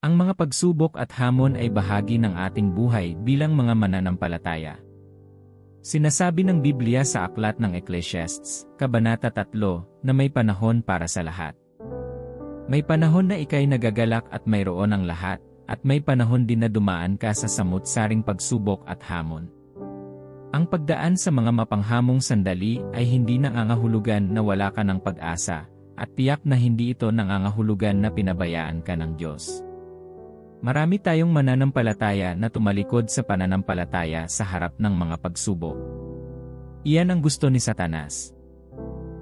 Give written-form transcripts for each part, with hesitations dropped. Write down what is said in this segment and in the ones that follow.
Ang mga pagsubok at hamon ay bahagi ng ating buhay bilang mga mananampalataya. Sinasabi ng Biblia sa aklat ng Ecclesiastes, Kabanata 3, na may panahon para sa lahat. May panahon na ika'y nagagalak at mayroon ang lahat, at may panahon din na dumaan ka sa samut-saring pagsubok at hamon. Ang pagdaan sa mga mapanghamong sandali ay hindi nangangahulugan na wala ka ng pag-asa, at tiyak na hindi ito nangangahulugan na pinabayaan ka ng Diyos. Marami tayong mananampalataya na tumalikod sa pananampalataya sa harap ng mga pagsubok. Iyan ang gusto ni Satanas.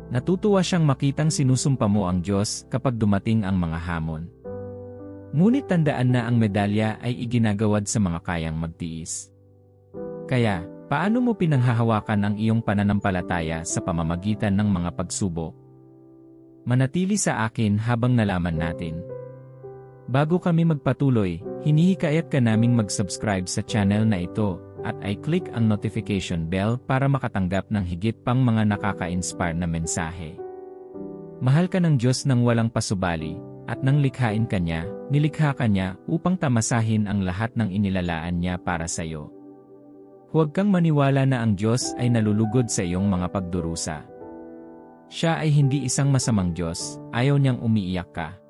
Natutuwa siyang makitang sinusumpa mo ang Diyos kapag dumating ang mga hamon. Ngunit tandaan na ang medalya ay iginagawad sa mga kayang magtiis. Kaya, paano mo pinanghahawakan ang iyong pananampalataya sa pamamagitan ng mga pagsubok? Manatili sa akin habang nalaman natin. Bago kami magpatuloy, hinihikayat ka naming mag-subscribe sa channel na ito at i-click ang notification bell para makatanggap ng higit pang mga nakaka-inspire na mensahe. Mahal ka ng Diyos ng walang pasubali, at nang likhain ka niya, nilikha ka niya upang tamasahin ang lahat ng inilalaan niya para sa iyo. Huwag kang maniwala na ang Diyos ay nalulugod sa iyong mga pagdurusa. Siya ay hindi isang masamang Diyos, ayaw niyang umiiyak ka.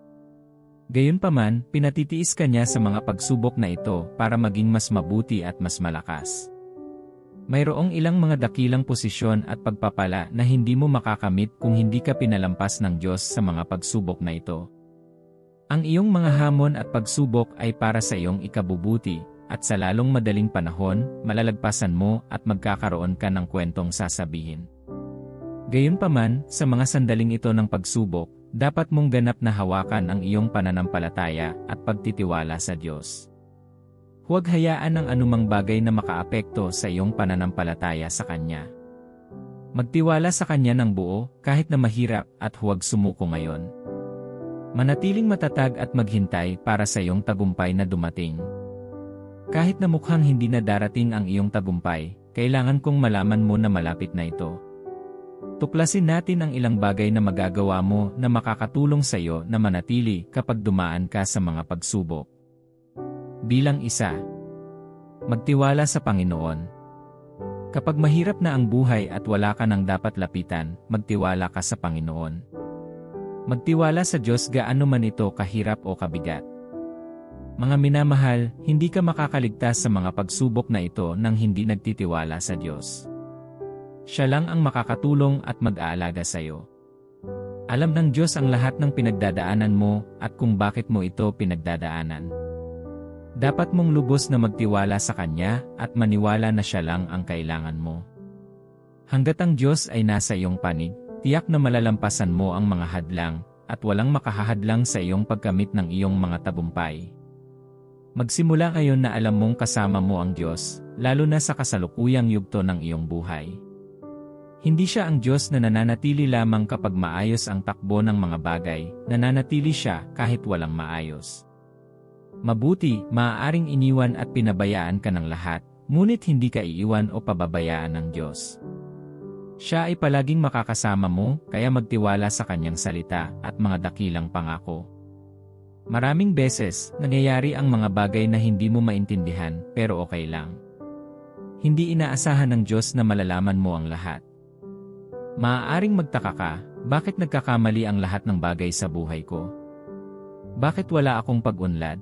Gayunpaman, pinatitiis ka niya sa mga pagsubok na ito para maging mas mabuti at mas malakas. Mayroong ilang mga dakilang posisyon at pagpapala na hindi mo makakamit kung hindi ka pinalampas ng Diyos sa mga pagsubok na ito. Ang iyong mga hamon at pagsubok ay para sa iyong ikabubuti, at sa lalong madaling panahon, malalagpasan mo at magkakaroon ka ng kwentong sasabihin. Gayunpaman, sa mga sandaling ito ng pagsubok, dapat mong ganap na hawakan ang iyong pananampalataya at pagtitiwala sa Diyos. Huwag hayaan ang anumang bagay na makaapekto sa iyong pananampalataya sa Kanya. Magtiwala sa Kanya ng buo, kahit na mahirap, at huwag sumuko ngayon. Manatiling matatag at maghintay para sa iyong tagumpay na dumating. Kahit na mukhang hindi na darating ang iyong tagumpay, kailangan kong malaman mo na malapit na ito. Tuklasin natin ang ilang bagay na magagawa mo na makakatulong sa iyo na manatili kapag dumaan ka sa mga pagsubok. Bilang 1. Magtiwala sa Panginoon. Kapag mahirap na ang buhay at wala ka nang dapat lapitan, magtiwala ka sa Panginoon. Magtiwala sa Diyos gaano man ito kahirap o kabigat. Mga minamahal, hindi ka makakaligtas sa mga pagsubok na ito nang hindi nagtitiwala sa Diyos. Siya lang ang makakatulong at mag-aalaga sa iyo. Alam ng Diyos ang lahat ng pinagdadaanan mo at kung bakit mo ito pinagdadaanan. Dapat mong lubos na magtiwala sa Kanya at maniwala na Siya lang ang kailangan mo. Hanggat ang Diyos ay nasa iyong panig, tiyak na malalampasan mo ang mga hadlang at walang makahahadlang sa iyong pagkamit ng iyong mga tagumpay. Magsimula ngayon na alam mong kasama mo ang Diyos, lalo na sa kasalukuyang yugto ng iyong buhay. Hindi siya ang Diyos na nananatili lamang kapag maayos ang takbo ng mga bagay, nananatili siya kahit walang maayos. Mabuti, maaaring iniwan at pinabayaan ka ng lahat, ngunit hindi ka iiwan o pababayaan ng Diyos. Siya ay palaging makakasama mo, kaya magtiwala sa Kanyang salita at mga dakilang pangako. Maraming beses, nangyayari ang mga bagay na hindi mo maintindihan, pero okay lang. Hindi inaasahan ng Diyos na malalaman mo ang lahat. Maaaring magtaka ka, bakit nagkakamali ang lahat ng bagay sa buhay ko? Bakit wala akong pag-unlad?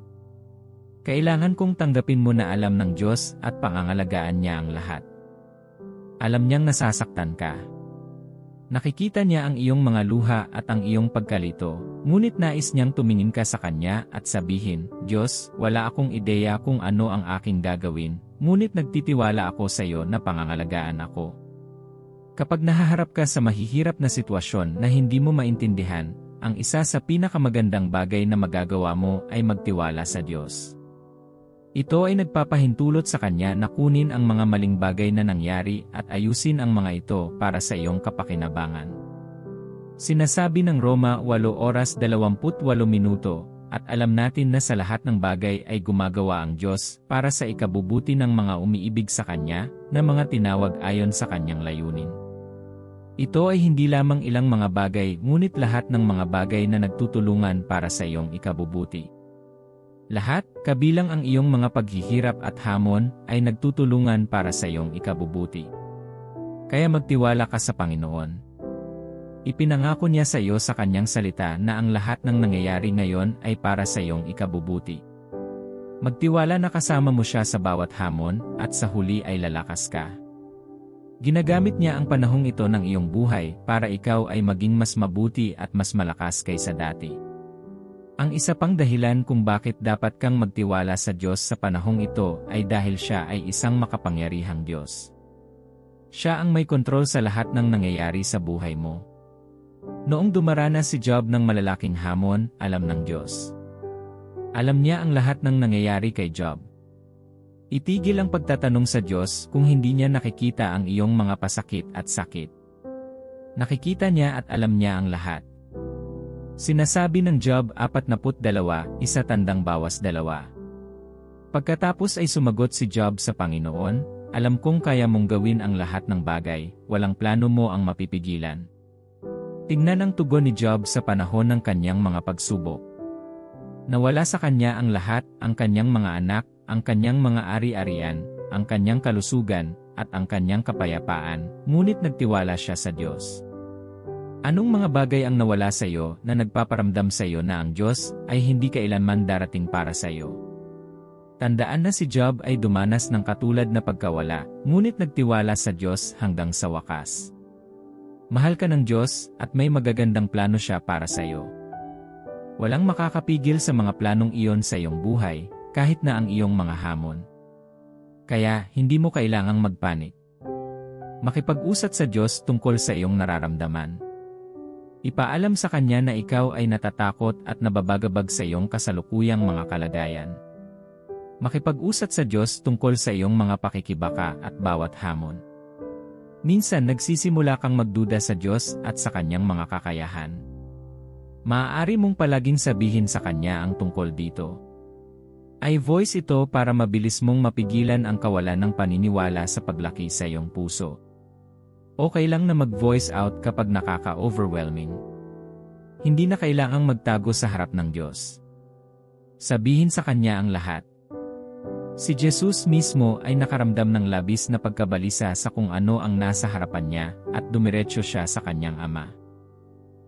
Kailangan kong tanggapin mo na alam ng Diyos at pangangalagaan niya ang lahat. Alam niyang nasasaktan ka. Nakikita niya ang iyong mga luha at ang iyong pagkalito, ngunit nais niyang tumingin ka sa Kanya at sabihin, Diyos, wala akong ideya kung ano ang aking gagawin, ngunit nagtitiwala ako sa iyo na pangangalagaan ako. Kapag nahaharap ka sa mahihirap na sitwasyon na hindi mo maintindihan, ang isa sa pinakamagandang bagay na magagawa mo ay magtiwala sa Diyos. Ito ay nagpapahintulot sa Kanya na kunin ang mga maling bagay na nangyari at ayusin ang mga ito para sa iyong kapakinabangan. Sinasabi ng Roma 8:28, at alam natin na sa lahat ng bagay ay gumagawa ang Diyos para sa ikabubuti ng mga umiibig sa Kanya, na mga tinawag ayon sa Kanyang layunin. Ito ay hindi lamang ilang mga bagay, ngunit lahat ng mga bagay na nagtutulungan para sa iyong ikabubuti. Lahat, kabilang ang iyong mga paghihirap at hamon, ay nagtutulungan para sa iyong ikabubuti. Kaya magtiwala ka sa Panginoon. Ipinangako niya sa iyo sa kanyang salita na ang lahat ng nangyayari ngayon ay para sa iyong ikabubuti. Magtiwala na kasama mo siya sa bawat hamon, at sa huli ay lalakas ka. Ginagamit niya ang panahong ito ng iyong buhay para ikaw ay maging mas mabuti at mas malakas kaysa dati. Ang isa pang dahilan kung bakit dapat kang magtiwala sa Diyos sa panahong ito ay dahil siya ay isang makapangyarihang Diyos. Siya ang may kontrol sa lahat ng nangyayari sa buhay mo. Noong dumaranas si Job ng malalaking hamon, alam ng Diyos. Alam niya ang lahat ng nangyayari kay Job. Itigil ang pagtatanong sa Diyos kung hindi niya nakikita ang iyong mga pasakit at sakit. Nakikita niya at alam niya ang lahat. Sinasabi ng Job 42, 1:2. Pagkatapos ay sumagot si Job sa Panginoon, alam kong kaya mong gawin ang lahat ng bagay, walang plano mo ang mapipigilan. Tingnan ang tugon ni Job sa panahon ng kanyang mga pagsubok. Nawala sa kanya ang lahat, ang kanyang mga anak, ang kanyang mga ari-arian, ang kanyang kalusugan, at ang kanyang kapayapaan, ngunit nagtiwala siya sa Diyos. Anong mga bagay ang nawala sa iyo na nagpaparamdam sa iyo na ang Diyos ay hindi kailanman darating para sa iyo? Tandaan na si Job ay dumanas ng katulad na pagkawala, ngunit nagtiwala sa Diyos hanggang sa wakas. Mahal ka ng Diyos at may magagandang plano siya para sa iyo. Walang makakapigil sa mga planong iyon sa iyong buhay, kahit na ang iyong mga hamon. Kaya, hindi mo kailangang magpanik. Makipag-usat sa Diyos tungkol sa iyong nararamdaman. Ipaalam sa Kanya na ikaw ay natatakot at nababagabag sa iyong kasalukuyang mga kalagayan. Makipag-usat sa Diyos tungkol sa iyong mga pakikibaka at bawat hamon. Minsan nagsisimula kang magduda sa Diyos at sa Kanyang mga kakayahan. Maaari mong palaging sabihin sa Kanya ang tungkol dito. Ay voice ito para mabilis mong mapigilan ang kawalan ng paniniwala sa paglaki sa iyong puso. Okay lang na mag-voice out kapag nakaka-overwhelming. Hindi na kailangang magtago sa harap ng Diyos. Sabihin sa Kanya ang lahat. Si Jesus mismo ay nakaramdam ng labis na pagkabalisa sa kung ano ang nasa harapan niya at dumiretso siya sa Kanyang Ama.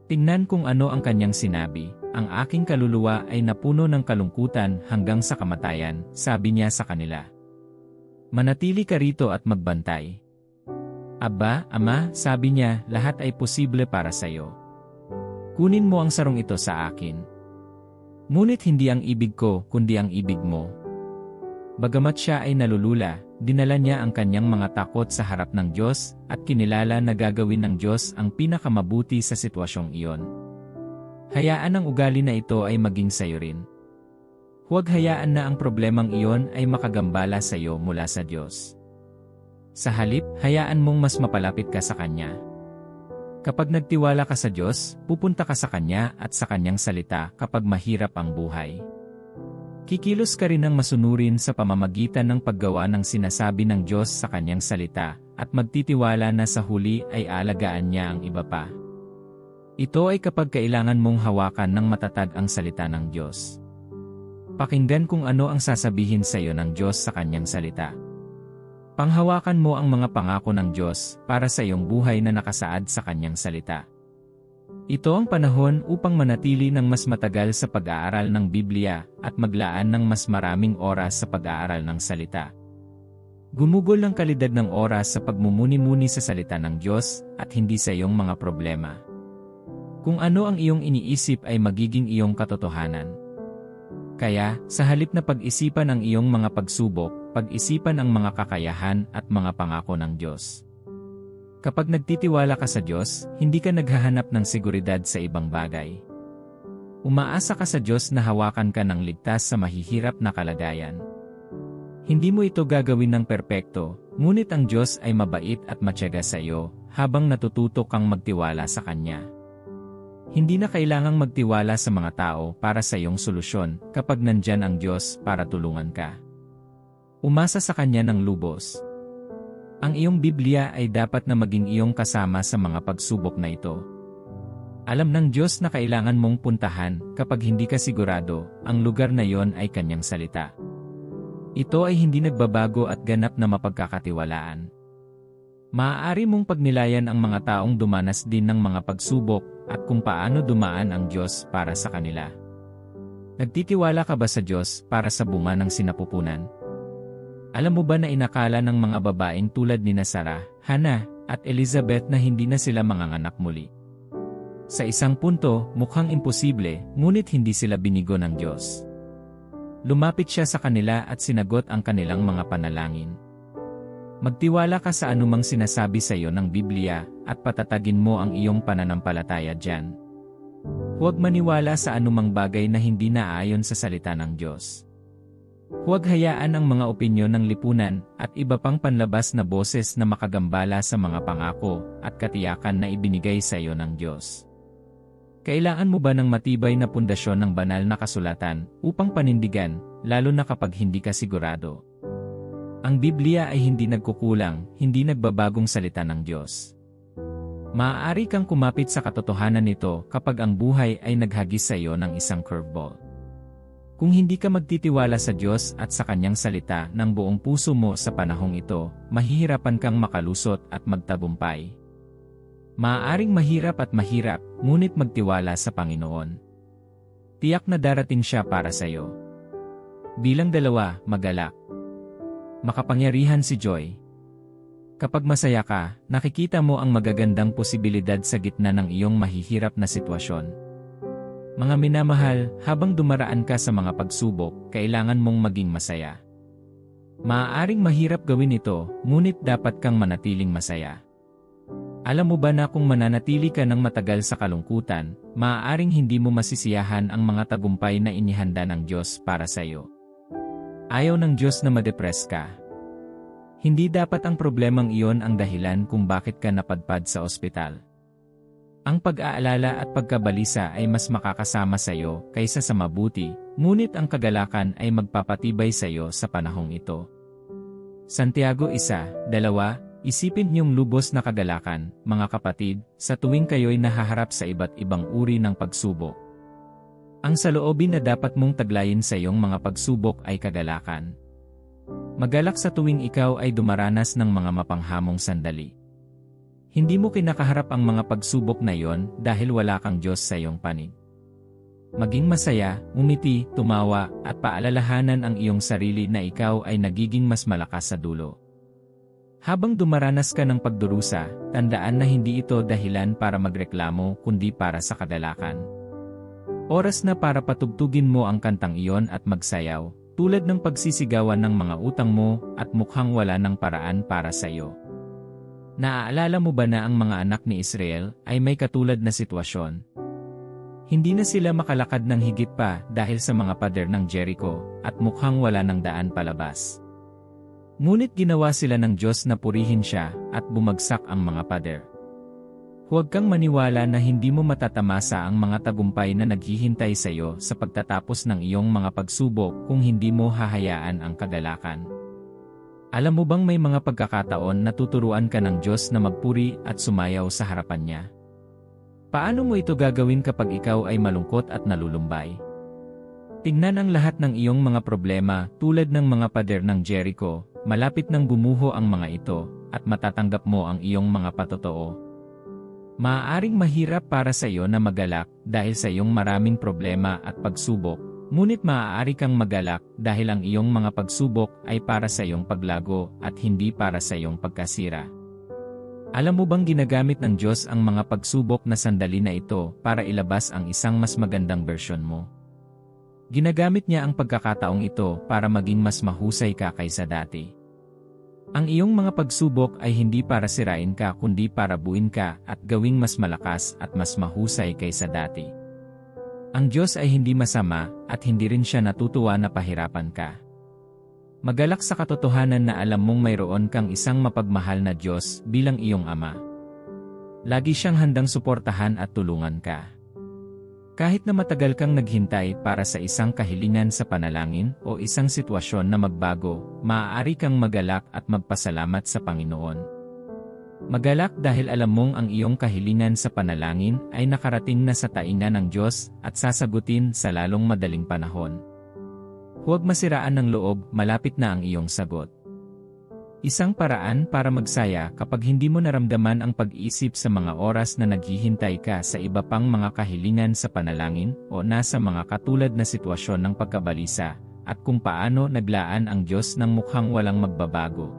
Tingnan kung ano ang Kanyang sinabi, ang aking kaluluwa ay napuno ng kalungkutan hanggang sa kamatayan, sabi niya sa kanila. Manatili ka rito at magbantay. Aba, Ama, sabi niya, lahat ay posible para sa iyo. Kunin mo ang sarong ito sa akin. Ngunit hindi ang ibig ko, kundi ang ibig mo. Bagamat siya ay nalulula, dinala niya ang kanyang mga takot sa harap ng Diyos at kinilala na gagawin ng Diyos ang pinakamabuti sa sitwasyong iyon. Hayaan ang ugali na ito ay maging sa iyo rin. Huwag hayaan na ang problemang iyon ay makagambala sa iyo mula sa Diyos. Sa halip, hayaan mong mas mapalapit ka sa Kanya. Kapag nagtiwala ka sa Diyos, pupunta ka sa Kanya at sa Kanyang salita kapag mahirap ang buhay. Kikilos ka rin ng masunurin sa pamamagitan ng paggawa ng sinasabi ng Diyos sa Kanyang salita, at magtitiwala na sa huli ay aalagaan niya ang iba pa. Ito ay kapag kailangan mong hawakan ng matatag ang salita ng Diyos. Pakinggan kung ano ang sasabihin sa iyo ng Diyos sa Kanyang salita. Panghawakan mo ang mga pangako ng Diyos para sa iyong buhay na nakasaad sa Kanyang salita. Ito ang panahon upang manatili ng mas matagal sa pag-aaral ng Biblia at maglaan ng mas maraming oras sa pag-aaral ng salita. Gumugol ng kalidad ng oras sa pagmumuni-muni sa salita ng Diyos at hindi sa iyong mga problema. Kung ano ang iyong iniisip ay magiging iyong katotohanan. Kaya, sa halip na pag-isipan ang iyong mga pagsubok, pag-isipan ang mga kakayahan at mga pangako ng Diyos. Kapag nagtitiwala ka sa Diyos, hindi ka naghahanap ng seguridad sa ibang bagay. Umaasa ka sa Diyos na hawakan ka ng ligtas sa mahihirap na kalagayan. Hindi mo ito gagawin ng perpekto, ngunit ang Diyos ay mabait at matyaga sa iyo, habang natututo kang magtiwala sa Kanya. Hindi na kailangang magtiwala sa mga tao para sa iyong solusyon kapag nandyan ang Diyos para tulungan ka. Umasa sa Kanya ng lubos. Ang iyong Biblia ay dapat na maging iyong kasama sa mga pagsubok na ito. Alam ng Diyos na kailangan mong puntahan kapag hindi ka sigurado, ang lugar na yon ay Kanyang salita. Ito ay hindi nagbabago at ganap na mapagkakatiwalaan. Maaari mong pagnilayan ang mga taong dumanas din ng mga pagsubok at kung paano dumaan ang Diyos para sa kanila. Nagtitiwala ka ba sa Diyos para sa bunga ng sinapupunan? Alam mo ba na inakala ng mga babaeng tulad ni Sarah, Hannah, at Elizabeth na hindi na sila manganganak muli? Sa isang punto, mukhang imposible, ngunit hindi sila binigo ng Diyos. Lumapit siya sa kanila at sinagot ang kanilang mga panalangin. Magtiwala ka sa anumang sinasabi sa iyo ng Biblia at patatagin mo ang iyong pananampalataya diyan. Huwag maniwala sa anumang bagay na hindi naayon sa salita ng Diyos. Huwag hayaan ang mga opinyon ng lipunan at iba pang panlabas na boses na makagambala sa mga pangako at katiyakan na ibinigay sa iyo ng Diyos. Kailangan mo ba ng matibay na pundasyon ng banal na kasulatan upang panindigan, lalo na kapag hindi ka sigurado? Ang Biblia ay hindi nagkukulang, hindi nagbabagong salita ng Diyos. Maaari kang kumapit sa katotohanan nito kapag ang buhay ay naghagis sa iyo ng isang curveball. Kung hindi ka magtitiwala sa Diyos at sa Kanyang salita ng buong puso mo sa panahong ito, mahihirapan kang makalusot at magtagumpay. Maaaring mahirap at mahirap, ngunit magtiwala sa Panginoon. Tiyak na darating Siya para sa iyo. Bilang 2, magalak. Makapangyarihan si Joy. Kapag masaya ka, nakikita mo ang magagandang posibilidad sa gitna ng iyong mahihirap na sitwasyon. Mga minamahal, habang dumaraan ka sa mga pagsubok, kailangan mong maging masaya. Maaaring mahirap gawin ito, ngunit dapat kang manatiling masaya. Alam mo ba na kung mananatili ka ng matagal sa kalungkutan, maaaring hindi mo masisiyahan ang mga tagumpay na inihanda ng Diyos para sa iyo. Ayaw ng Diyos na madepress ka. Hindi dapat ang problemang iyon ang dahilan kung bakit ka napadpad sa ospital. Ang pag-aalala at pagkabalisa ay mas makakasama sa iyo kaysa sa mabuti, ngunit ang kagalakan ay magpapatibay sa iyo sa panahong ito. Santiago 1:2 Isipin niyong lubos na kagalakan, mga kapatid, sa tuwing kayo'y nahaharap sa iba't ibang uri ng pagsubok. Ang saloobin na dapat mong taglayin sa iyong mga pagsubok ay kagalakan. Magalak sa tuwing ikaw ay dumaranas ng mga mapanghamong sandali. Hindi mo kinakaharap ang mga pagsubok na iyon dahil wala kang Diyos sa iyong panig. Maging masaya, umiti, tumawa, at paalalahanan ang iyong sarili na ikaw ay nagiging mas malakas sa dulo. Habang dumaranas ka ng pagdurusa, tandaan na hindi ito dahilan para magreklamo kundi para sa kagalakan. Oras na para patugtugin mo ang kantang iyon at magsayaw, tulad ng pagsisigawan ng mga utang mo at mukhang wala ng paraan para sa iyo. Naaalala mo ba na ang mga anak ni Israel ay may katulad na sitwasyon? Hindi na sila makalakad ng higit pa dahil sa mga pader ng Jericho at mukhang wala ng daan palabas. Ngunit ginawa sila ng Diyos na purihin siya at bumagsak ang mga pader. Huwag kang maniwala na hindi mo matatamasa ang mga tagumpay na naghihintay sa iyo sa pagtatapos ng iyong mga pagsubok kung hindi mo hahayaan ang kagalakan. Alam mo bang may mga pagkakataon na tuturuan ka ng Diyos na magpuri at sumayaw sa harapan niya? Paano mo ito gagawin kapag ikaw ay malungkot at nalulumbay? Tingnan ang lahat ng iyong mga problema tulad ng mga pader ng Jericho, malapit nang bumuho ang mga ito, at matatanggap mo ang iyong mga patotoo. Maaaring mahirap para sa iyo na magalak dahil sa iyong maraming problema at pagsubok, ngunit maaari kang magalak dahil ang iyong mga pagsubok ay para sa iyong paglago at hindi para sa iyong pagkasira. Alam mo bang ginagamit ng Diyos ang mga pagsubok na sandali na ito para ilabas ang isang mas magandang bersyon mo? Ginagamit niya ang pagkakataong ito para maging mas mahusay ka kaysa dati. Ang iyong mga pagsubok ay hindi para sirain ka kundi para buuin ka at gawing mas malakas at mas mahusay kaysa dati. Ang Diyos ay hindi masama at hindi rin siya natutuwa na pahirapan ka. Magalak sa katotohanan na alam mong mayroon kang isang mapagmahal na Diyos bilang iyong Ama. Lagi siyang handang suportahan at tulungan ka. Kahit na matagal kang naghintay para sa isang kahilingan sa panalangin o isang sitwasyon na magbago, maaari kang magalak at magpasalamat sa Panginoon. Magalak dahil alam mong ang iyong kahilingan sa panalangin ay nakarating na sa tainga ng Diyos at sasagutin sa lalong madaling panahon. Huwag masiraan ng loob, malapit na ang iyong sagot. Isang paraan para magsaya kapag hindi mo naramdaman ang pag-iisip sa mga oras na naghihintay ka sa iba pang mga kahilingan sa panalangin o nasa mga katulad na sitwasyon ng pagkabalisa, at kung paano naglaan ang Diyos ng mukhang walang magbabago.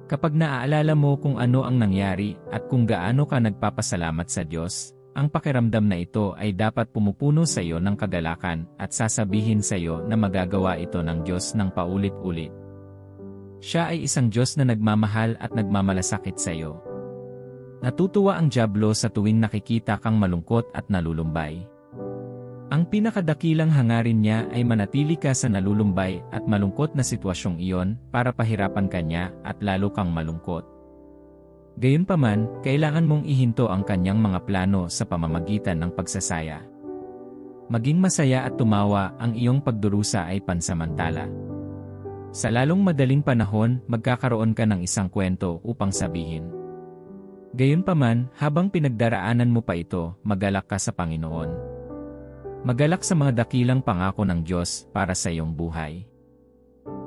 Kapag naaalala mo kung ano ang nangyari at kung gaano ka nagpapasalamat sa Diyos, ang pakiramdam na ito ay dapat pumupuno sa iyo ng kagalakan at sasabihin sa iyo na magagawa ito ng Diyos ng paulit-ulit. Siya ay isang Diyos na nagmamahal at nagmamalasakit sa iyo. Natutuwa ang dyablo sa tuwing nakikita kang malungkot at nalulumbay. Ang pinakadakilang hangarin niya ay manatili ka sa nalulumbay at malungkot na sitwasyong iyon para pahirapan ka niya at lalo kang malungkot. Gayunpaman, kailangan mong ihinto ang kanyang mga plano sa pamamagitan ng pagsasaya. Maging masaya at tumawa, ang iyong pagdurusa ay pansamantala. Sa lalong madaling panahon, magkakaroon ka ng isang kwento upang sabihin. Gayunpaman, habang pinagdaraanan mo pa ito, magalak ka sa Panginoon. Magalak sa mga dakilang pangako ng Diyos para sa iyong buhay.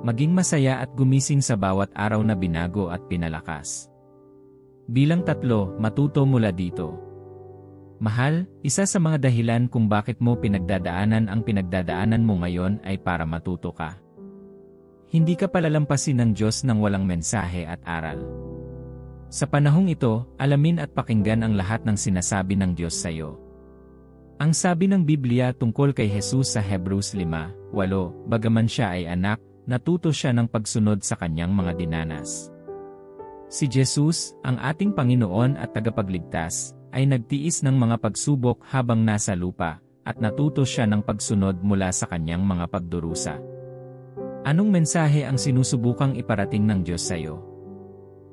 Maging masaya at gumising sa bawat araw na binago at pinalakas. Bilang 3, matuto mula dito. Mahal, isa sa mga dahilan kung bakit mo pinagdadaanan ang pinagdadaanan mo ngayon ay para matuto ka. Hindi ka palalampasin ng Diyos ng walang mensahe at aral. Sa panahong ito, alamin at pakinggan ang lahat ng sinasabi ng Diyos sa iyo. Ang sabi ng Biblia tungkol kay Jesus sa Hebrews 5:8, bagaman siya ay anak, natuto siya ng pagsunod sa kanyang mga dinanas. Si Jesus, ang ating Panginoon at tagapagligtas, ay nagtiis ng mga pagsubok habang nasa lupa, at natuto siya ng pagsunod mula sa kanyang mga pagdurusa. Anong mensahe ang sinusubukang iparating ng Diyos sa iyo?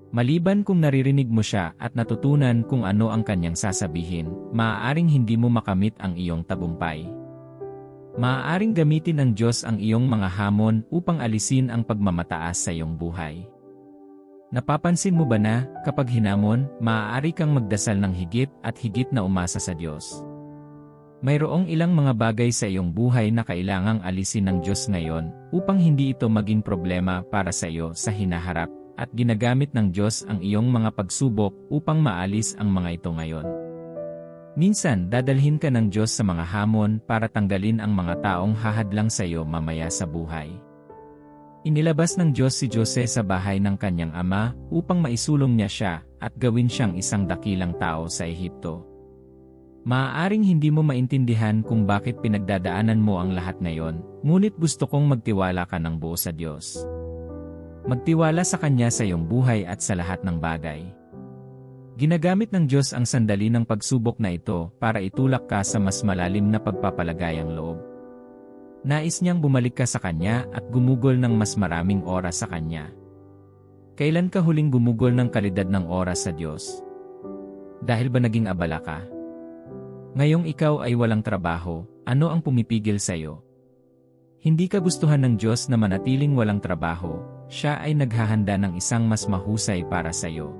Maliban kung naririnig mo siya at natutunan kung ano ang kanyang sasabihin, maaaring hindi mo makamit ang iyong tagumpay. Maaaring gamitin ng Diyos ang iyong mga hamon upang alisin ang pagmamataas sa iyong buhay. Napapansin mo ba na, kapag hinamon, maaari kang magdasal ng higit at higit na umasa sa Diyos? Mayroong ilang mga bagay sa iyong buhay na kailangang alisin ng Diyos ngayon upang hindi ito maging problema para sa iyo sa hinaharap, at ginagamit ng Diyos ang iyong mga pagsubok upang maalis ang mga ito ngayon. Minsan, dadalhin ka ng Diyos sa mga hamon para tanggalin ang mga taong hahadlang sa iyo mamaya sa buhay. Inilabas ng Diyos si Jose sa bahay ng kanyang ama upang maisulong niya siya at gawin siyang isang dakilang tao sa Ehipto. Maaaring hindi mo maintindihan kung bakit pinagdadaanan mo ang lahat ngayon, ngunit gusto kong magtiwala ka ng buo sa Diyos. Magtiwala sa Kanya sa iyong buhay at sa lahat ng bagay. Ginagamit ng Diyos ang sandali ng pagsubok na ito para itulak ka sa mas malalim na pagpapalagayang loob. Nais niyang bumalik ka sa Kanya at gumugol ng mas maraming oras sa Kanya. Kailan ka huling gumugol ng kalidad ng oras sa Diyos? Dahil ba naging abala ka? Ngayong ikaw ay walang trabaho, ano ang pumipigil sa iyo? Hindi ka gustuhan ng Diyos na manatiling walang trabaho, Siya ay naghahanda ng isang mas mahusay para sa iyo.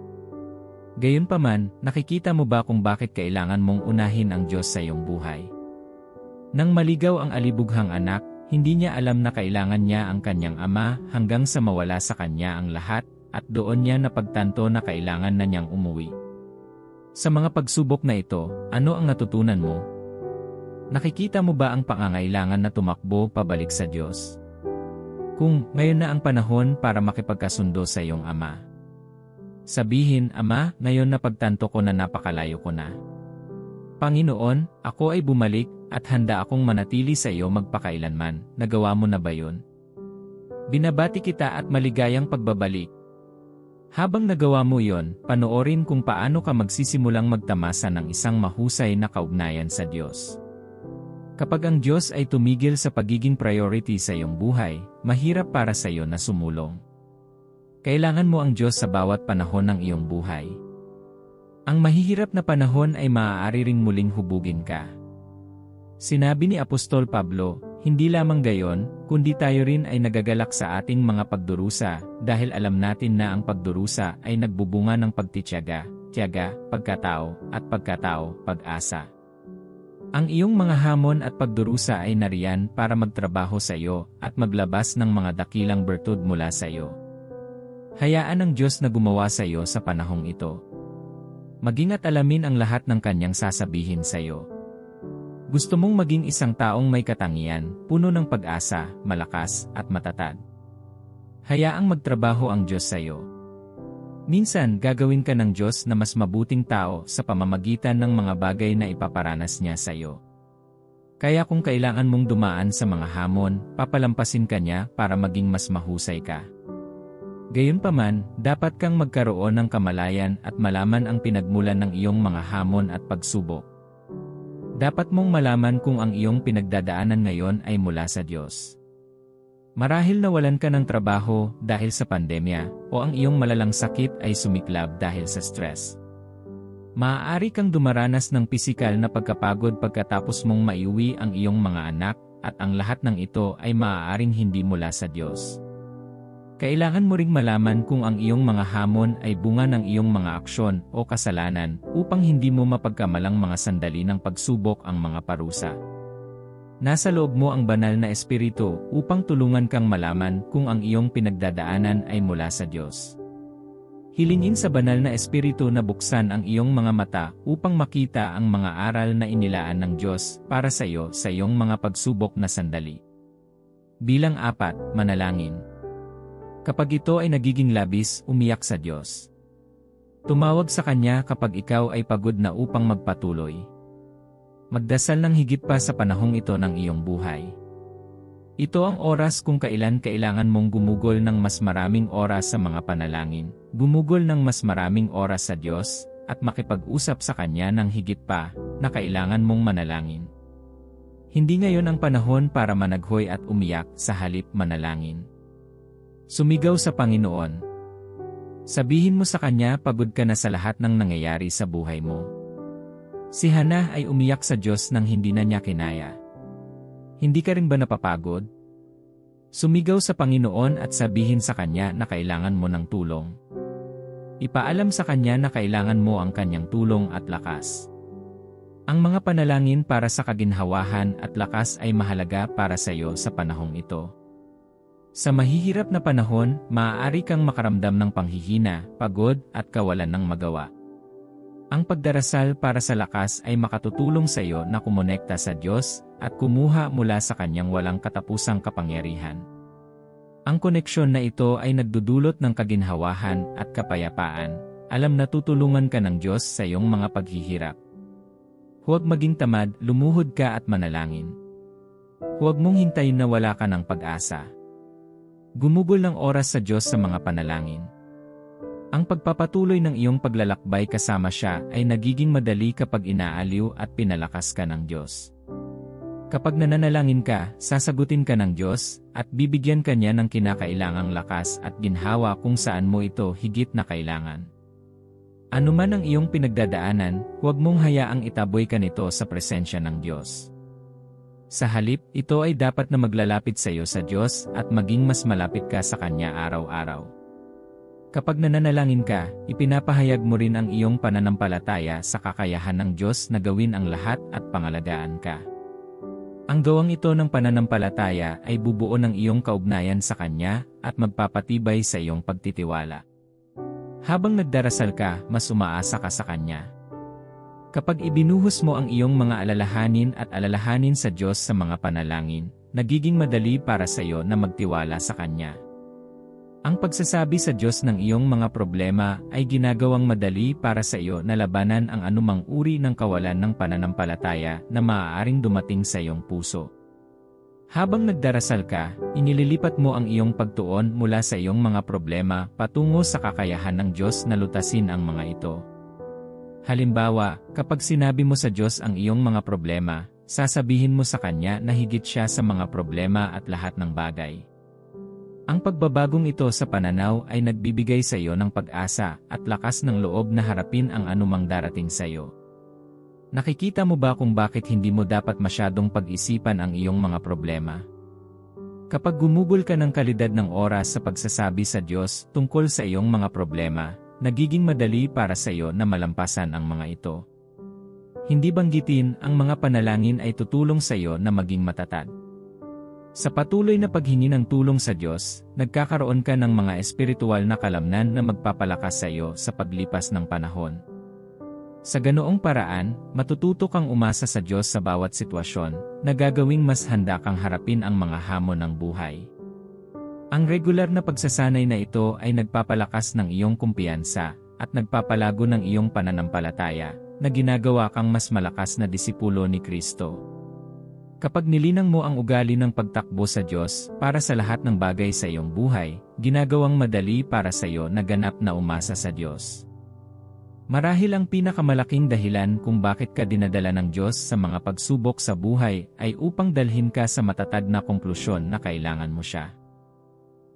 Gayunpaman, nakikita mo ba kung bakit kailangan mong unahin ang Diyos sa iyong buhay? Nang maligaw ang alibughang anak, hindi niya alam na kailangan niya ang kanyang ama hanggang sa mawala sa kanya ang lahat, at doon niya napagtanto na kailangan na niyang umuwi. Sa mga pagsubok na ito, ano ang natutunan mo? Nakikita mo ba ang pangangailangan na tumakbo pabalik sa Diyos? Kung ngayon na ang panahon para makipagkasundo sa iyong ama. Sabihin, Ama, ngayon napagtanto ko na napakalayo ko na. Panginoon, ako ay bumalik at handa akong manatili sa iyo magpakailanman. Nagawa mo na ba yun? Binabati kita at maligayang pagbabalik. Habang nagawa mo yon, panoorin kung paano ka magsisimulang magtamasa ng isang mahusay na kaugnayan sa Diyos. Kapag ang Diyos ay tumigil sa pagiging priority sa iyong buhay, mahirap para sa iyo na sumulong. Kailangan mo ang Diyos sa bawat panahon ng iyong buhay. Ang mahihirap na panahon ay maaari ring muling hubugin ka. Sinabi ni Apostol Pablo, Hindi lamang gayon, kundi tayo rin ay nagagalak sa ating mga pagdurusa, dahil alam natin na ang pagdurusa ay nagbubunga ng pagtitiyaga, tiyaga, pagkatao, at pagkatao, pag-asa. Ang iyong mga hamon at pagdurusa ay nariyan para magtrabaho sa iyo at maglabas ng mga dakilang bertud mula sa iyo. Hayaan ng Diyos na gumawa sa iyo sa panahong ito. Maging at alamin ang lahat ng kanyang sasabihin sa iyo. Gusto mong maging isang taong may katangian, puno ng pag-asa, malakas, at matatag. Hayaang magtrabaho ang Diyos sa iyo. Minsan, gagawin ka ng Diyos na mas mabuting tao sa pamamagitan ng mga bagay na ipaparanas niya sa iyo. Kaya kung kailangan mong dumaan sa mga hamon, papalampasin ka niya para maging mas mahusay ka. Gayunpaman, dapat kang magkaroon ng kamalayan at malaman ang pinagmulan ng iyong mga hamon at pagsubok. Dapat mong malaman kung ang iyong pinagdadaanan ngayon ay mula sa Diyos. Marahil nawalan ka ng trabaho dahil sa pandemya o ang iyong malalang sakit ay sumiklab dahil sa stress. Maaari kang dumaranas ng pisikal na pagkapagod pagkatapos mong maiuwi ang iyong mga anak at ang lahat ng ito ay maaaring hindi mula sa Diyos. Kailangan mo ring malaman kung ang iyong mga hamon ay bunga ng iyong mga aksyon o kasalanan upang hindi mo mapagkamalang mga sandali ng pagsubok ang mga parusa. Nasa loob mo ang banal na espiritu upang tulungan kang malaman kung ang iyong pinagdadaanan ay mula sa Diyos. Hilingin sa banal na espiritu na buksan ang iyong mga mata upang makita ang mga aral na inilaan ng Diyos para sa iyo sa iyong mga pagsubok na sandali. Bilang 4, manalangin. Kapag ito ay nagiging labis, umiyak sa Diyos. Tumawag sa Kanya kapag ikaw ay pagod na upang magpatuloy. Magdasal ng higit pa sa panahong ito ng iyong buhay. Ito ang oras kung kailan kailangan mong gumugol ng mas maraming oras sa mga panalangin, gumugol ng mas maraming oras sa Diyos, at makipag-usap sa Kanya ng higit pa na kailangan mong manalangin. Hindi ngayon ang panahon para managhoy at umiyak, sa halip manalangin. Sumigaw sa Panginoon. Sabihin mo sa Kanya pagod ka na sa lahat ng nangyayari sa buhay mo. Si Hannah ay umiyak sa Diyos nang hindi na niya kinaya. Hindi ka rin ba napapagod? Sumigaw sa Panginoon at sabihin sa Kanya na kailangan mo ng tulong. Ipaalam sa Kanya na kailangan mo ang Kanyang tulong at lakas. Ang mga panalangin para sa kaginhawahan at lakas ay mahalaga para sa iyo sa panahong ito. Sa mahihirap na panahon, maaari kang makaramdam ng panghihina, pagod, at kawalan ng magawa. Ang pagdarasal para sa lakas ay makatutulong sa iyo na kumonekta sa Diyos at kumuha mula sa Kanyang walang katapusang kapangyarihan. Ang koneksyon na ito ay nagdudulot ng kaginhawahan at kapayapaan. Alam na tutulungan ka ng Diyos sa iyong mga paghihirap. Huwag maging tamad, lumuhod ka at manalangin. Huwag mong hintayin na wala ka ng pag-asa. Gumugol ng oras sa Diyos sa mga panalangin. Ang pagpapatuloy ng iyong paglalakbay kasama siya ay nagiging madali kapag inaaliw at pinalakas ka ng Diyos. Kapag nananalangin ka, sasagutin ka ng Diyos, at bibigyan ka niya ng kinakailangang lakas at ginhawa kung saan mo ito higit na kailangan. Ano man ang iyong pinagdadaanan, huwag mong hayaang itaboy ka nito sa presensya ng Diyos. Sa halip, ito ay dapat na maglalapit sa iyo sa Diyos at maging mas malapit ka sa Kanya araw-araw. Kapag nananalangin ka, ipinapahayag mo rin ang iyong pananampalataya sa kakayahan ng Diyos na gawin ang lahat at pangalagaan ka. Ang gawang ito ng pananampalataya ay bubuo ng iyong kaugnayan sa Kanya at magpapatibay sa iyong pagtitiwala. Habang nagdarasal ka, mas umaasa ka sa Kanya. Kapag ibinuhos mo ang iyong mga alalahanin at alalahanin sa Diyos sa mga panalangin, nagiging madali para sa iyo na magtiwala sa Kanya. Ang pagsasabi sa Diyos ng iyong mga problema ay ginagawang madali para sa iyo na labanan ang anumang uri ng kawalan ng pananampalataya na maaaring dumating sa iyong puso. Habang nagdarasal ka, inililipat mo ang iyong pagtuon mula sa iyong mga problema patungo sa kakayahan ng Diyos na lutasin ang mga ito. Halimbawa, kapag sinabi mo sa Diyos ang iyong mga problema, sasabihin mo sa Kanya na higit siya sa mga problema at lahat ng bagay. Ang pagbabagong ito sa pananaw ay nagbibigay sa iyo ng pag-asa at lakas ng loob na harapin ang anumang darating sa iyo. Nakikita mo ba kung bakit hindi mo dapat masyadong pag-isipan ang iyong mga problema? Kapag gumugol ka ng kalidad ng oras sa pagsasabi sa Diyos tungkol sa iyong mga problema, nagiging madali para sa iyo na malampasan ang mga ito. Hindi banggitin, ang mga panalangin ay tutulong sa iyo na maging matatag. Sa patuloy na paghingi ng tulong sa Diyos, nagkakaroon ka ng mga espiritual na kalamnan na magpapalakas sa iyo sa paglipas ng panahon. Sa ganoong paraan, matututo kang umasa sa Diyos sa bawat sitwasyon, na gagawing mas handa kang harapin ang mga hamon ng buhay. Ang regular na pagsasanay na ito ay nagpapalakas ng iyong kumpiyansa, at nagpapalago ng iyong pananampalataya, na ginagawa kang mas malakas na disipulo ni Kristo. Kapag nilinang mo ang ugali ng pagtakbo sa Diyos para sa lahat ng bagay sa iyong buhay, ginagawang madali para sa iyo na ganap na umasa sa Diyos. Marahil ang pinakamalaking dahilan kung bakit ka dinadala ng Diyos sa mga pagsubok sa buhay ay upang dalhin ka sa matatag na konklusyon na kailangan mo siya.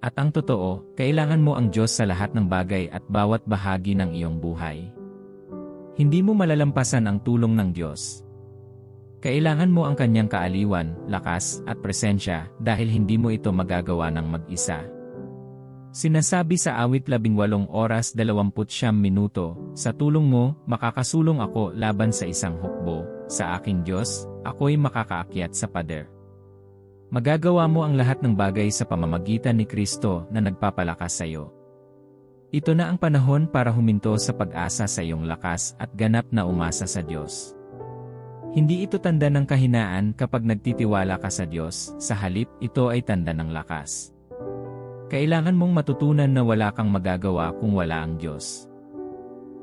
At ang totoo, kailangan mo ang Diyos sa lahat ng bagay at bawat bahagi ng iyong buhay. Hindi mo malalampasan ang tulong ng Diyos. Kailangan mo ang kanyang kaaliwan, lakas, at presensya dahil hindi mo ito magagawa ng mag-isa. Sinasabi sa awit 18 oras 29 minuto, sa tulong mo, makakasulong ako laban sa isang hukbo, sa aking Diyos, ako'y makakaakyat sa pader. Magagawa mo ang lahat ng bagay sa pamamagitan ni Kristo na nagpapalakas sa iyo. Ito na ang panahon para huminto sa pag-asa sa iyong lakas at ganap na umasa sa Diyos. Hindi ito tanda ng kahinaan kapag nagtitiwala ka sa Diyos, sa halip ito ay tanda ng lakas. Kailangan mong matutunan na wala kang magagawa kung wala ang Diyos.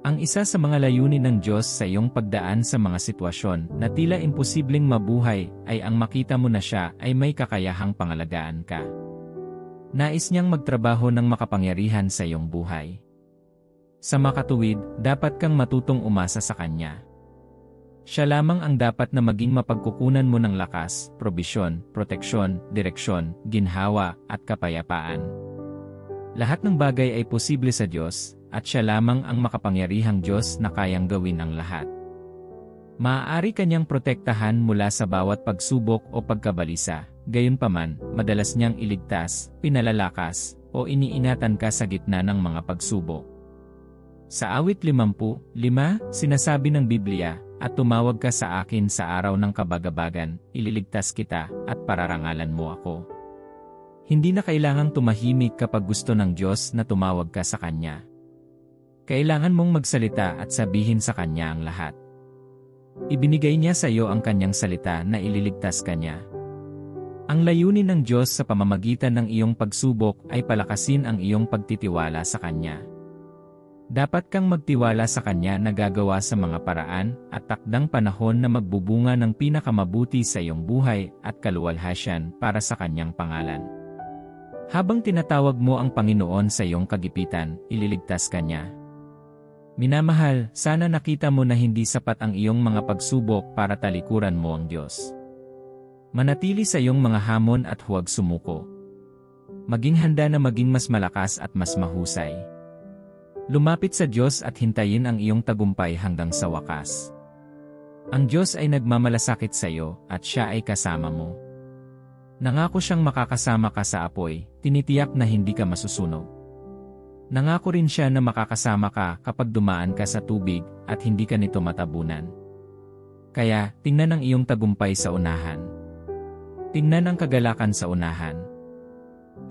Ang isa sa mga layunin ng Diyos sa iyong pagdaan sa mga sitwasyon na tila imposibleng mabuhay ay ang makita mo na siya ay may kakayahang pangalagaan ka. Nais niyang magtrabaho ng makapangyarihan sa iyong buhay. Sa makatuwid, dapat kang matutong umasa sa Kanya. Siya lamang ang dapat na maging mapagkukunan mo ng lakas, probisyon, proteksyon, direksyon, ginhawa, at kapayapaan. Lahat ng bagay ay posible sa Diyos, at siya lamang ang makapangyarihang Diyos na kayang gawin ang lahat. Maaari kanyang protektahan mula sa bawat pagsubok o pagkabalisa, gayunpaman, madalas niyang iligtas, pinalalakas, o iniingatan ka sa gitna ng mga pagsubok. Sa awit 55, sinasabi ng Biblia, at tumawag ka sa akin sa araw ng kabagabagan, ililigtas kita, at pararangalan mo ako. Hindi na kailangang tumahimik kapag gusto ng Diyos na tumawag ka sa Kanya. Kailangan mong magsalita at sabihin sa Kanya ang lahat. Ibinigay niya sa iyo ang Kanyang salita na ililigtas ka niya. Ang layunin ng Diyos sa pamamagitan ng iyong pagsubok ay palakasin ang iyong pagtitiwala sa Kanya. Dapat kang magtiwala sa Kanya na gagawa sa mga paraan at takdang panahon na magbubunga ng pinakamabuti sa iyong buhay at kaluwalhasyan para sa Kanyang pangalan. Habang tinatawag mo ang Panginoon sa iyong kagipitan, ililigtas ka niya. Minamahal, sana nakita mo na hindi sapat ang iyong mga pagsubok para talikuran mo ang Diyos. Manatili sa iyong mga hamon at huwag sumuko. Maging handa na maging mas malakas at mas mahusay. Lumapit sa Diyos at hintayin ang iyong tagumpay hanggang sa wakas. Ang Diyos ay nagmamalasakit sa iyo at Siya ay kasama mo. Nangako siyang makakasama ka sa apoy, tinitiyak na hindi ka masusunog. Nangako rin siya na makakasama ka kapag dumaan ka sa tubig at hindi ka nito matabunan. Kaya, tingnan ang iyong tagumpay sa unahan. Tingnan ang kagalakan sa unahan.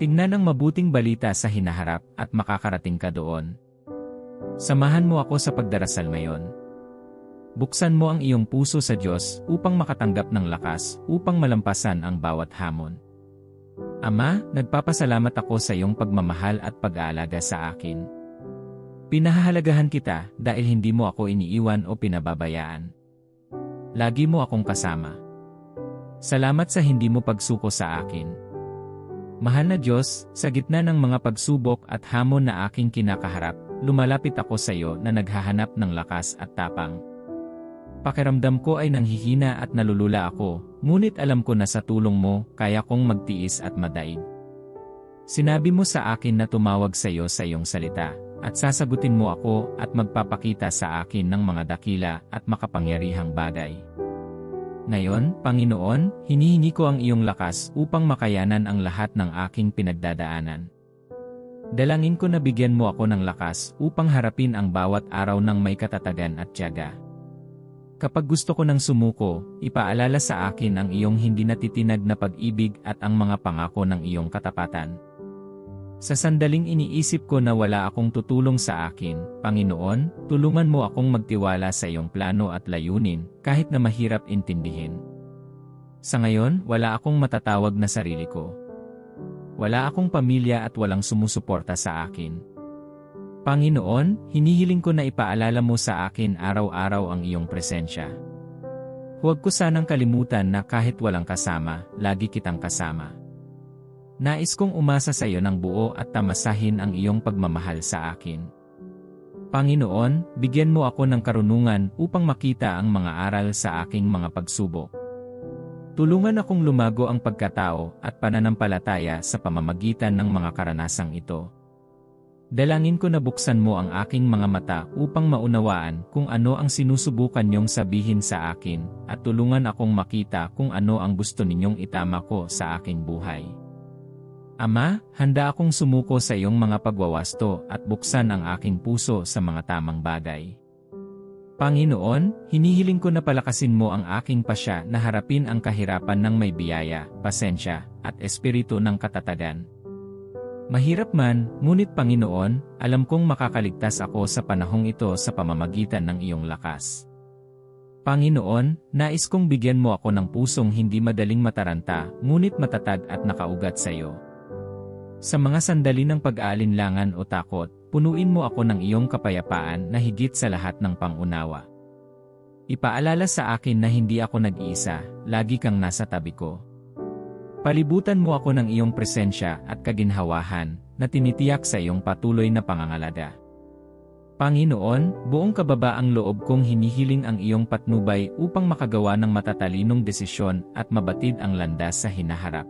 Tingnan ang mabuting balita sa hinaharap at makakarating ka doon. Samahan mo ako sa pagdarasal ngayon. Buksan mo ang iyong puso sa Diyos upang makatanggap ng lakas upang malampasan ang bawat hamon. Ama, nagpapasalamat ako sa iyong pagmamahal at pag-aalaga sa akin. Pinahahalagahan kita dahil hindi mo ako iniiwan o pinababayaan. Lagi mo akong kasama. Salamat sa hindi mo pagsuko sa akin. Mahal na Diyos, sa gitna ng mga pagsubok at hamon na aking kinakaharap, lumalapit ako sa iyo na naghahanap ng lakas at tapang. Pakiramdam ko ay nanghihina at nalulula ako, ngunit alam ko na sa tulong mo, kaya kong magtiis at madaig. Sinabi mo sa akin na tumawag sa iyo sa iyong salita, at sasagutin mo ako at magpapakita sa akin ng mga dakila at makapangyarihang bagay. Ngayon, Panginoon, hinihingi ko ang iyong lakas upang makayanan ang lahat ng aking pinagdadaanan. Dalangin ko na bigyan mo ako ng lakas upang harapin ang bawat araw ng may katatagan at tiyaga. Kapag gusto ko ng sumuko, ipaalala sa akin ang iyong hindi natitinag na pag-ibig at ang mga pangako ng iyong katapatan. Sa sandaling iniisip ko na wala akong tutulong sa akin, Panginoon, tulungan mo akong magtiwala sa iyong plano at layunin, kahit na mahirap intindihin. Sa ngayon, wala akong matatawag na sarili ko. Wala akong pamilya at walang sumusuporta sa akin. Panginoon, hinihiling ko na ipaalala mo sa akin araw-araw ang iyong presensya. Huwag ko sanang kalimutan na kahit walang kasama, lagi kitang kasama. Nais kong umasa sa iyo ng buo at tamasahin ang iyong pagmamahal sa akin. Panginoon, bigyan mo ako ng karunungan upang makita ang mga aral sa aking mga pagsubok. Tulungan akong lumago ang pagkatao at pananampalataya sa pamamagitan ng mga karanasang ito. Dalangin ko na buksan mo ang aking mga mata upang maunawaan kung ano ang sinusubukan niyong sabihin sa akin at tulungan akong makita kung ano ang gusto ninyong itama ko sa aking buhay. Ama, handa akong sumuko sa iyong mga pagwawasto at buksan ang aking puso sa mga tamang bagay. Panginoon, hinihiling ko na palakasin mo ang aking pasya na harapin ang kahirapan ng may biyaya, pasensya, at espiritu ng katatagan. Mahirap man, ngunit Panginoon, alam kong makakaligtas ako sa panahong ito sa pamamagitan ng iyong lakas. Panginoon, nais kong bigyan mo ako ng pusong hindi madaling mataranta, ngunit matatag at nakaugat sa iyo. Sa mga sandali ng pag-aalinlangan o takot, punuin mo ako ng iyong kapayapaan na higit sa lahat ng pangunawa. Ipaalala sa akin na hindi ako nag-iisa, lagi kang nasa tabi ko. Palibutan mo ako ng iyong presensya at kaginhawahan na tinitiyak sa iyong patuloy na pangangalaga. Panginoon, buong kababaang loob kong hinihiling ang iyong patnubay upang makagawa ng matatalinong desisyon at mabatid ang landas sa hinaharap.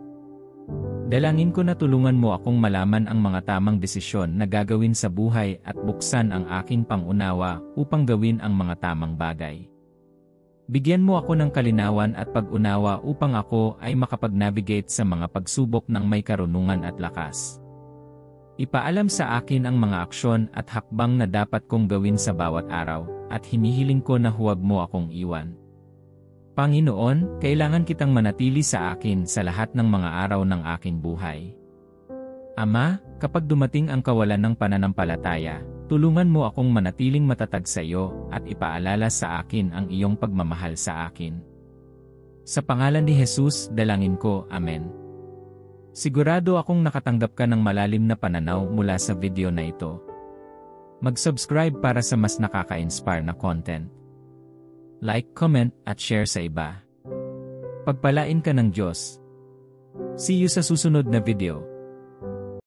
Dalangin ko na tulungan mo akong malaman ang mga tamang desisyon na gagawin sa buhay at buksan ang aking pangunawa upang gawin ang mga tamang bagay. Bigyan mo ako ng kalinawan at pag-unawa upang ako ay makapag-navigate sa mga pagsubok ng may karunungan at lakas. Ipaalam sa akin ang mga aksyon at hakbang na dapat kong gawin sa bawat araw, at hinihiling ko na huwag mo akong iwan. Panginoon, kailangan kitang manatili sa akin sa lahat ng mga araw ng aking buhay. Ama, kapag dumating ang kawalan ng pananampalataya, tulungan mo akong manatiling matatag sa iyo at ipaalala sa akin ang iyong pagmamahal sa akin. Sa pangalan ni Jesus, dalangin ko, Amen. Sigurado akong nakatanggap ka ng malalim na pananaw mula sa video na ito. Mag-subscribe para sa mas nakaka-inspire na content. Like, comment, at share sa iba. Pagpalain ka ng Diyos. See you sa susunod na video.